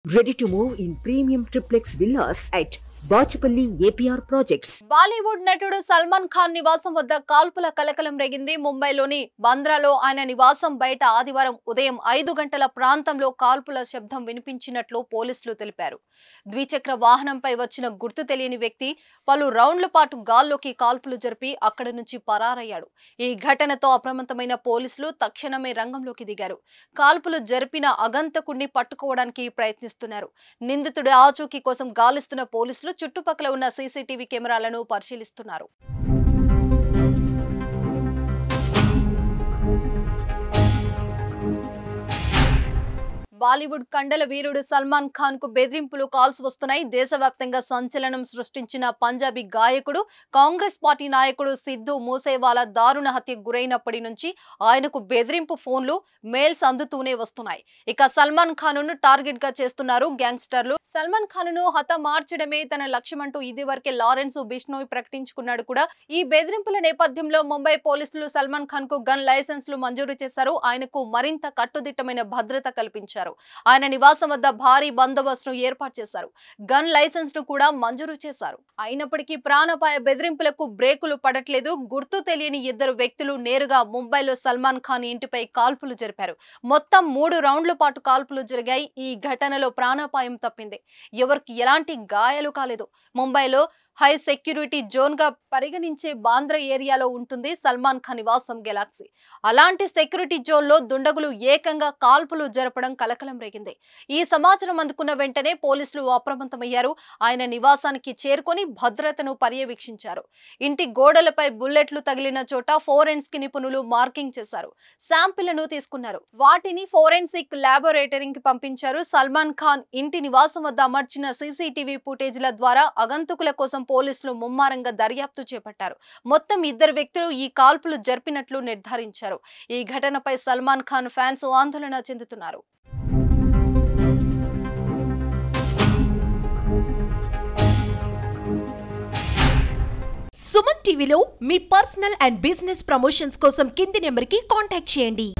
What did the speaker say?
Ready to move in premium triplex villas at Bachapalli APR Projects. Bollywood నటుడు సల్మాన్ ఖాన్ నివాసం వద్ద కాల్పుల కలకలం రేగింది. ముంబైలోని బంద్రాలో ఆయన నివాసం బయట ఆదివారం ఉదయం 5 గంటల ప్రాంతంలో కాల్పుల శబ్దం వినిపించినట్లు పోలీసులు తెలిపారు. ద్విచక్ర వాహనంపై వచ్చిన గుర్తు తెలియని వ్యక్తి పలు రౌండ్ల పాటు గాల్లోకి కాల్పులు జరిపి అక్కడి నుంచి పరారయ్యాడు. ఈ ఘటనతో అప్రమత్తమైన పోలీసులు తక్షణమే రంగంలోకి దిగారు. కాల్పులు జరిపిన అగంతకుడిని పట్టుకోవడానికి ప్రయత్నిస్తున్నారు. నిందితుడి ఆచూకీ కోసం గాలిస్తున్న పోలీసులు చుట్టుపక్కల ఉన్న సీసీటీవీ కెమెరాలను పరిశీలిస్తున్నారు. బాలీవుడ్ కండల వీరుడు సల్మాన్ ఖాన్ కు బెదిరింపులు కాల్స్ వస్తున్నాయి. దేశవ్యాప్తంగా సంచలనం సృష్టించిన పంజాబీ గాయకుడు కాంగ్రెస్ పార్టీ నాయకుడు సిద్ధు మూసేవాలా దారుణ హత్యకు గురైనప్పటి నుంచి ఆయనకు బెదిరింపు ఫోన్లు మెయిల్స్ అందుతూనే వస్తున్నాయి. ఇక సల్మాన్ ఖాన్ ను టార్గెట్ గా చేస్తున్నారు గ్యాంగ్స్టర్లు. సల్మాన్ ఖాన్ ను హతమార్చడమే తన లక్ష్యమంటూ ఇదివరకే లారెన్స్ బిష్నోయ్ ప్రకటించుకున్నాడు కూడా. ఈ బెదిరింపుల నేపథ్యంలో ముంబై పోలీసులు సల్మాన్ ఖాన్ కు గన్ లైసెన్స్ లు మంజూరు చేశారు. ఆయనకు మరింత కట్టుదిట్టమైన భద్రత కల్పించారు. ఆయన నివాసం వద్ద భారీ బందోబస్తును ఏర్పాటు చేశారు. గన్ లైసెన్స్ ను కూడా మంజూరు చేశారు. అయినప్పటికీ ప్రాణాపాయ బెదిరింపులకు బ్రేకులు పడట్లేదు. గుర్తు తెలియని ఇద్దరు వ్యక్తులు నేరుగా ముంబైలో సల్మాన్ ఖాన్ ఇంటిపై కాల్పులు జరిపారు. మొత్తం 3 రౌండ్ల పాటు కాల్పులు జరిగాయి. ఈ ఘటనలో ప్రాణాపాయం తప్పింది. ఎవరికి ఎలాంటి గాయాలు కాలేదు. ముంబైలో హై సెక్యూరిటీ జోన్ గా పరిగణించే బాంద్రా ఏరియాలో ఉంటుంది సల్మాన్ ఖాన్ నివాసం గెలాక్సీ. అలాంటి సెక్యూరిటీ జోన్ లో దుండగులు ఏకంగా కాల్పులు జరపడం కలకలం రేగింది. ఈ సమాచారం అందుకున్న వెంటనే పోలీసులు అప్రమత్తమయ్యారు. ఆయన నివాసానికి చేరుకొని భద్రతను పర్యవేక్షించారు. ఇంటి గోడలపై బుల్లెట్లు తగిలిన చోట ఫోరెన్సిక్ నిపుణులు మార్కింగ్ చేశారు. శాంపిళ్లను తీసుకున్నారు. వాటిని ఫోరెన్సిక్ ల్యాబొరేటరీకి పంపించారు. సల్మాన్ ఖాన్ ఇంటి నివాసం వద్ద అమర్చిన సీసీటీవీ ఫుటేజ్ల ద్వారా అగంతకుల కోసం పోలీసులు ముమ్మరంగా దర్యాప్తు చేపట్టారు. మొత్తం 2 వ్యక్తులు ఈ కాల్పులు జరిపినట్లు నిర్ధారించారు. ఈ ఘటనపై సల్మాన్ ఖాన్ ఫ్యాన్స్ ఆందోళన చెందుతున్నారు. సుమన్ టీవీలో మీ పర్సనల్ అండ్ బిజినెస్ ప్రమోషన్స్ కోసం కింది నెంబర్కి కాంటాక్ట్ చేయండి.